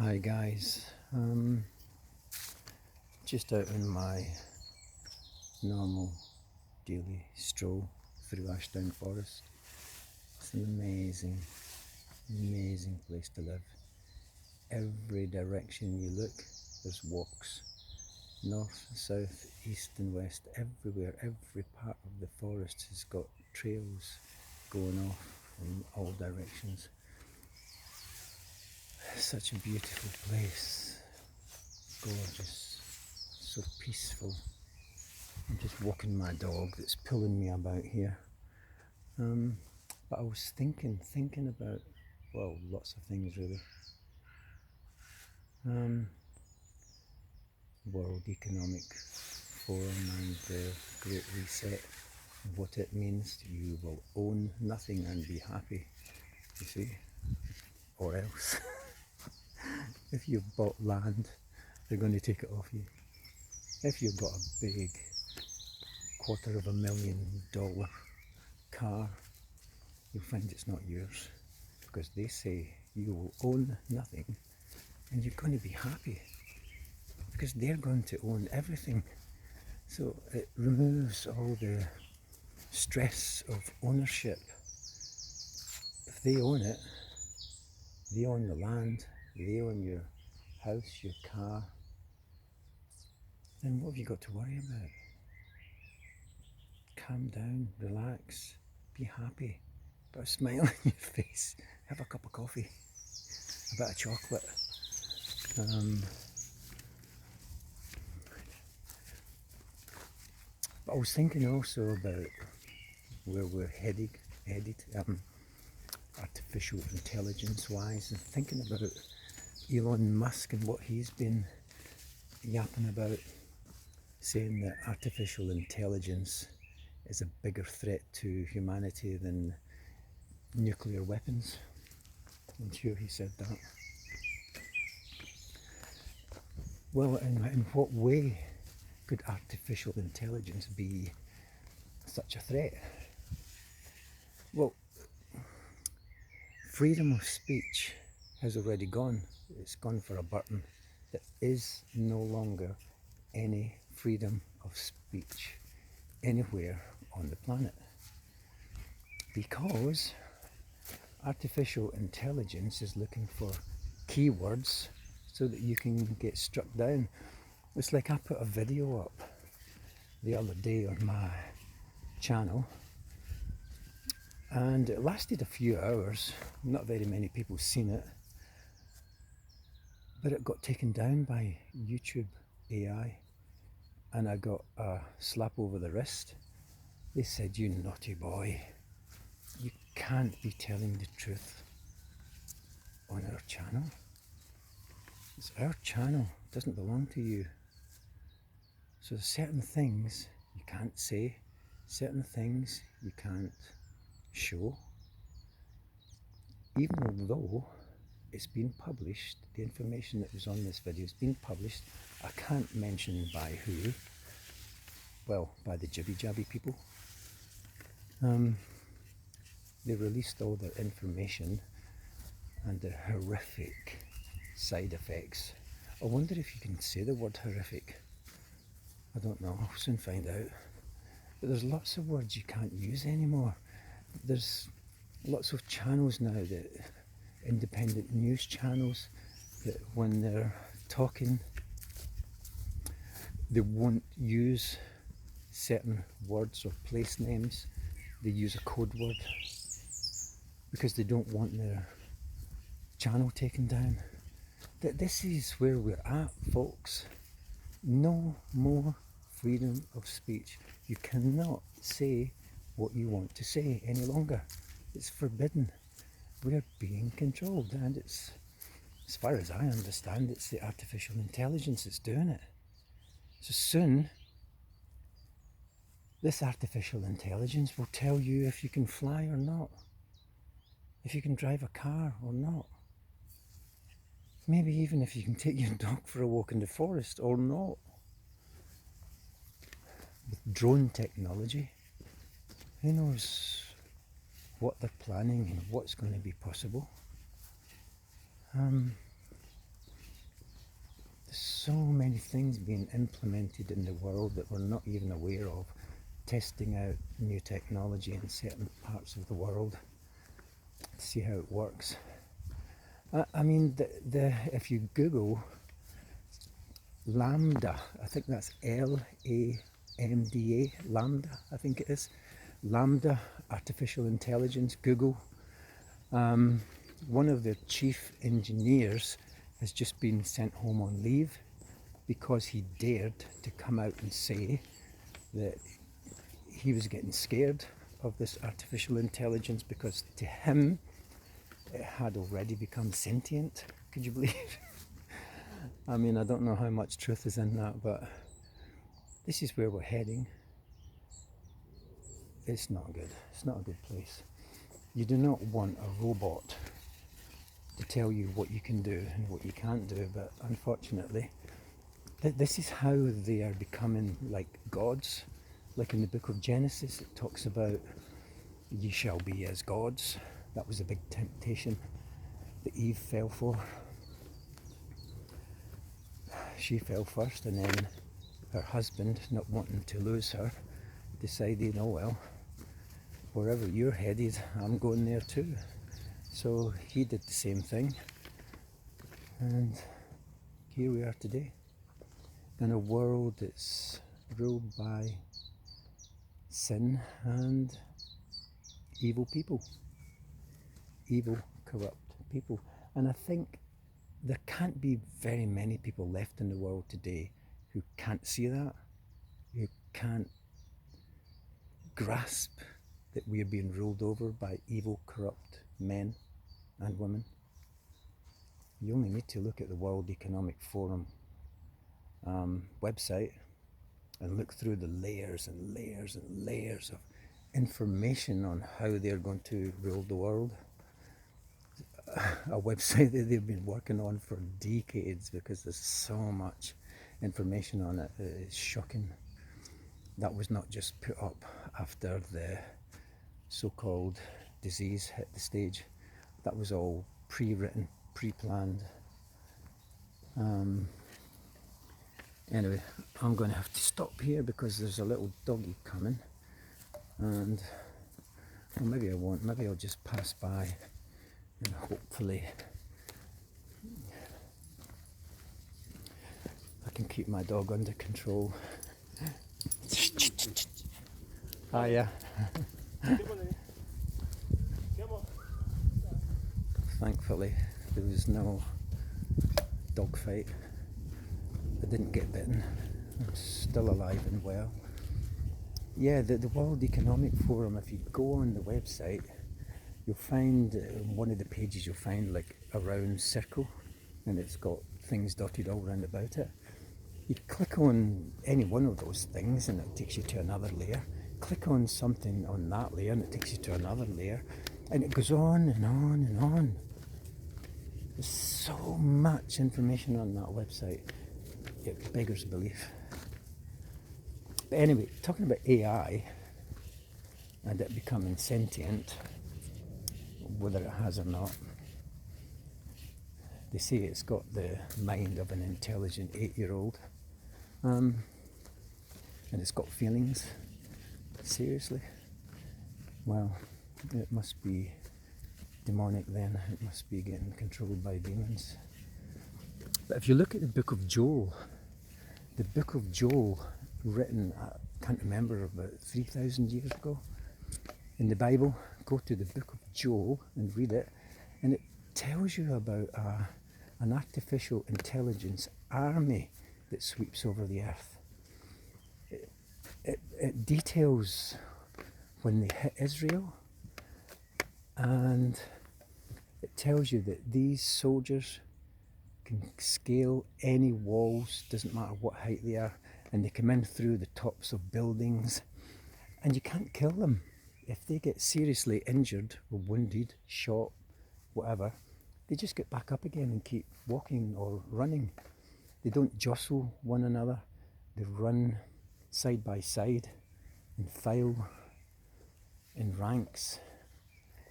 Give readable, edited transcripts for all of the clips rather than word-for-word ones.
Hi guys, just out on my normal daily stroll through Ashdown Forest. It's an amazing place to live. Every direction you look, there's walks. North, south, east and west, everywhere, every part of the forest has got trails going off in all directions. Such a beautiful place, gorgeous, so peaceful. I'm just walking my dog that's pulling me about here. But I was thinking about, well, lots of things really. World Economic Forum and the Great Reset, what it means. You will own nothing and be happy, you see, or else. If you've bought land, they're going to take it off you. If you've got a big $250,000 car, you'll find it's not yours, because they say you will own nothing and you're going to be happy, because they're going to own everything. So it removes all the stress of ownership. If they own it, they own the land, they own your house, your car, then what have you got to worry about? Calm down, relax, be happy, put a smile on your face, have a cup of coffee, a bit of chocolate. But I was thinking also about where we're headed, artificial intelligence wise, and thinking about Elon Musk and what he's been yapping about, saying that artificial intelligence is a bigger threat to humanity than nuclear weapons. I'm sure he said that. Well, in what way could artificial intelligence be such a threat? Well, freedom of speech has already gone. It's gone for a button. There is no longer any freedom of speech anywhere on the planet, because artificial intelligence is looking for keywords so that you can get struck down. It's like I put a video up the other day on my channel, and it lasted a few hours. Not very many people seen it, but it got taken down by YouTube AI, and I got a slap over the wrist. They said, "You naughty boy, you can't be telling the truth on our channel. It's our channel, it doesn't belong to you. So certain things you can't say, certain things you can't show, even though it's been published, the information that was on this video has been published. I can't mention by who, well, by the jibby jabby people. They released all their information and the horrific side effects. I wonder if you can say the word horrific. I don't know, I'll soon find out. But there's lots of words you can't use anymore. There's lots of channels now, that independent news channels, that when they're talking, they won't use certain words or place names. They use a code word because they don't want their channel taken down. This is where we're at, folks. No more freedom of speech. You cannot say what you want to say any longer. It's forbidden. We're being controlled, and it's, as far as I understand, it's the artificial intelligence that's doing it. So soon, this artificial intelligence will tell you if you can fly or not, if you can drive a car or not, maybe even if you can take your dog for a walk in the forest or not. With drone technology, who knows what they're planning and what's going to be possible. There's so many things being implemented in the world that we're not even aware of, testing out new technology in certain parts of the world to see how it works. I mean, if you Google LaMDA, I think that's LaMDA, LaMDA, I think it is. LaMDA, artificial intelligence, Google. One of their chief engineers has just been sent home on leave because he dared to come out and say that he was getting scared of this artificial intelligence because to him it had already become sentient. Could you believe? I mean, I don't know how much truth is in that, but this is where we're heading. It's not good. It's not a good place. You do not want a robot to tell you what you can do and what you can't do, but unfortunately, this is how they are becoming like gods. Like in the book of Genesis, it talks about ye shall be as gods. That was a big temptation that Eve fell for. She fell first, and then her husband, not wanting to lose her, decided, oh well, wherever you're headed, I'm going there too. So he did the same thing, and here we are today in a world that's ruled by sin and evil people, evil, corrupt people. And I think there can't be very many people left in the world today who can't see that, who can't grasp that we are being ruled over by evil, corrupt men and women. You only need to look at the World Economic Forum website and look through the layers and layers and layers of information on how they're going to rule the world. A website that they've been working on for decades because there's so much information on it. It's shocking. That was not just put up after the so-called disease hit the stage. That was all pre-written, pre-planned. Anyway, I'm going to have to stop here because there's a little doggy coming, and well, maybe I won't. Maybe I'll just pass by and hopefully I can keep my dog under control. Hiya. Thankfully there was no dog fight. I didn't get bitten. I'm still alive and well. Yeah, the World Economic Forum, if you go on the website, you'll find one of the pages, you'll find like a round circle, and it's got things dotted all around about it. You click on any one of those things and it takes you to another layer. Click on something on that layer and it takes you to another layer, and it goes on and on and on. There's so much information on that website, it beggars belief. But anyway, talking about AI and it becoming sentient, whether it has or not, they say it's got the mind of an intelligent 8-year-old, and it's got feelings. Seriously? Well, it must be demonic then. It must be getting controlled by demons. But if you look at the book of Joel, written, I can't remember, about 3,000 years ago in the Bible, go to the book of Joel and read it, and it tells you about an artificial intelligence army that sweeps over the earth. It details when they hit Israel, and it tells you that these soldiers can scale any walls, doesn't matter what height they are, and they come in through the tops of buildings, and you can't kill them. If they get seriously injured or wounded, shot, whatever, they just get back up again and keep walking or running. They don't jostle one another. They run side by side in file, in ranks.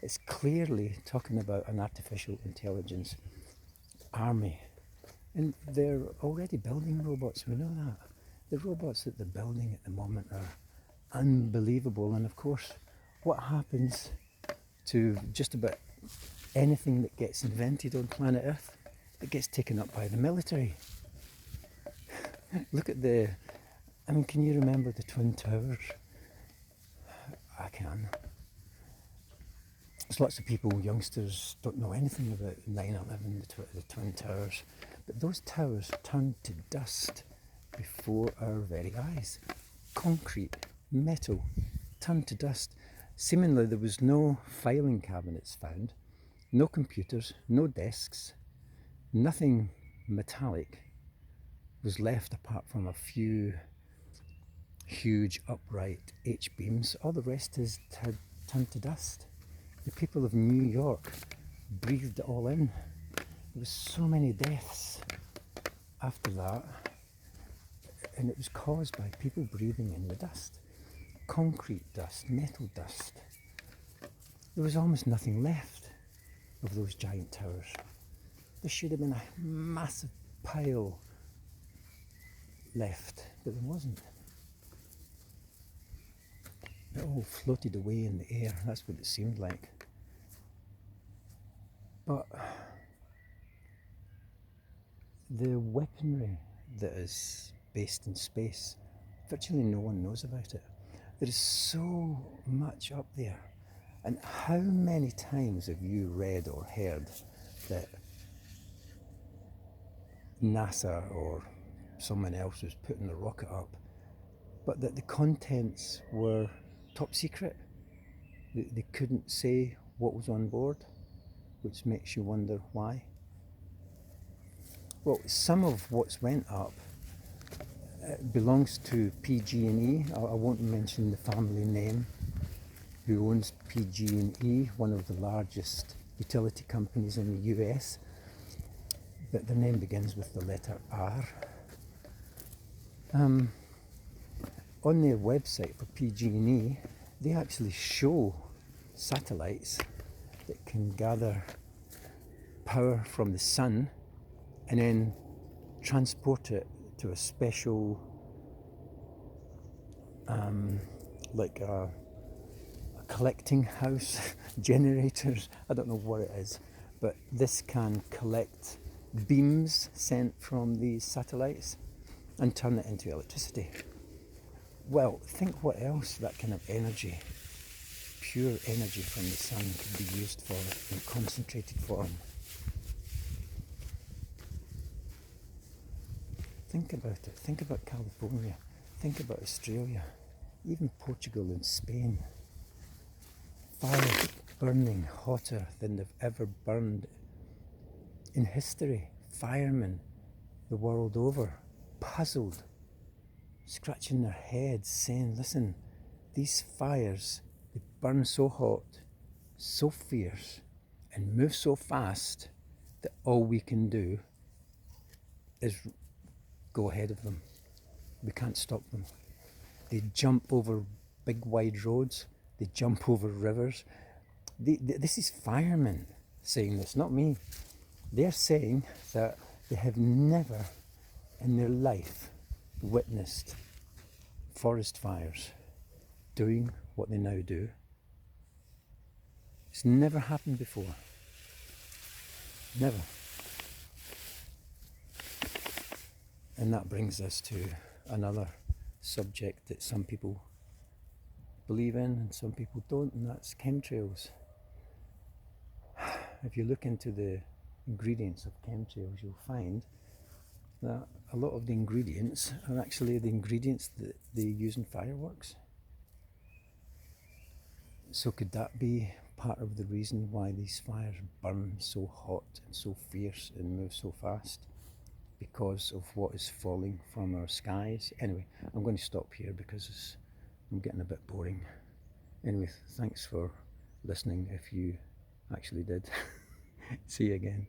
It's clearly talking about an artificial intelligence army. And they're already building robots, we know that. The robots that they're building at the moment are unbelievable. And of course, what happens to just about anything that gets invented on planet Earth? It gets taken up by the military. Look at can you remember the Twin Towers? I can. There's lots of people, youngsters, don't know anything about 9/11, the Twin Towers. But those towers turned to dust before our very eyes. Concrete, metal, turned to dust. Seemingly there was no filing cabinets found, no computers, no desks, nothing metallic was left apart from a few huge upright H-beams. All the rest had turned to dust. The people of New York breathed it all in. There were so many deaths after that, and it was caused by people breathing in the dust. Concrete dust, metal dust. There was almost nothing left of those giant towers. There should have been a massive pile left, but there wasn't. It all floated away in the air, that's what it seemed like. But the weaponry that is based in space, virtually no one knows about it. There is so much up there. And how many times have you read or heard that NASA or someone else was putting the rocket up, but that the contents were top secret? They couldn't say what was on board, which makes you wonder why. Well, some of what's went up belongs to PG&E. I won't mention the family name who owns PG&E, one of the largest utility companies in the US, but their name begins with the letter R. On their website for PG&E, they actually show satellites that can gather power from the sun and then transport it to a special, like a collecting house, generators, I don't know what it is, but this can collect beams sent from these satellites and turn it into electricity. Well, think what else that kind of energy, pure energy from the sun, could be used for in concentrated form. Think about it. Think about California. Think about Australia. Even Portugal and Spain. Fire burning hotter than they've ever burned in history. Firemen the world over, puzzled, scratching their heads, saying, listen, these fires, they burn so hot, so fierce, and move so fast that all we can do is go ahead of them. We can't stop them. They jump over big wide roads, they jump over rivers. This is firemen saying this, not me. They're saying that they have never in their life witnessed forest fires doing what they now do. It's never happened before. Never. And that brings us to another subject that some people believe in and some people don't, and that's chemtrails. If you look into the ingredients of chemtrails, you'll find that a lot of the ingredients are actually the ingredients that they use in fireworks. So could that be part of the reason why these fires burn so hot and so fierce and move so fast? Because of what is falling from our skies? Anyway, I'm going to stop here because I'm getting a bit boring. Anyway, thanks for listening if you actually did. See you again.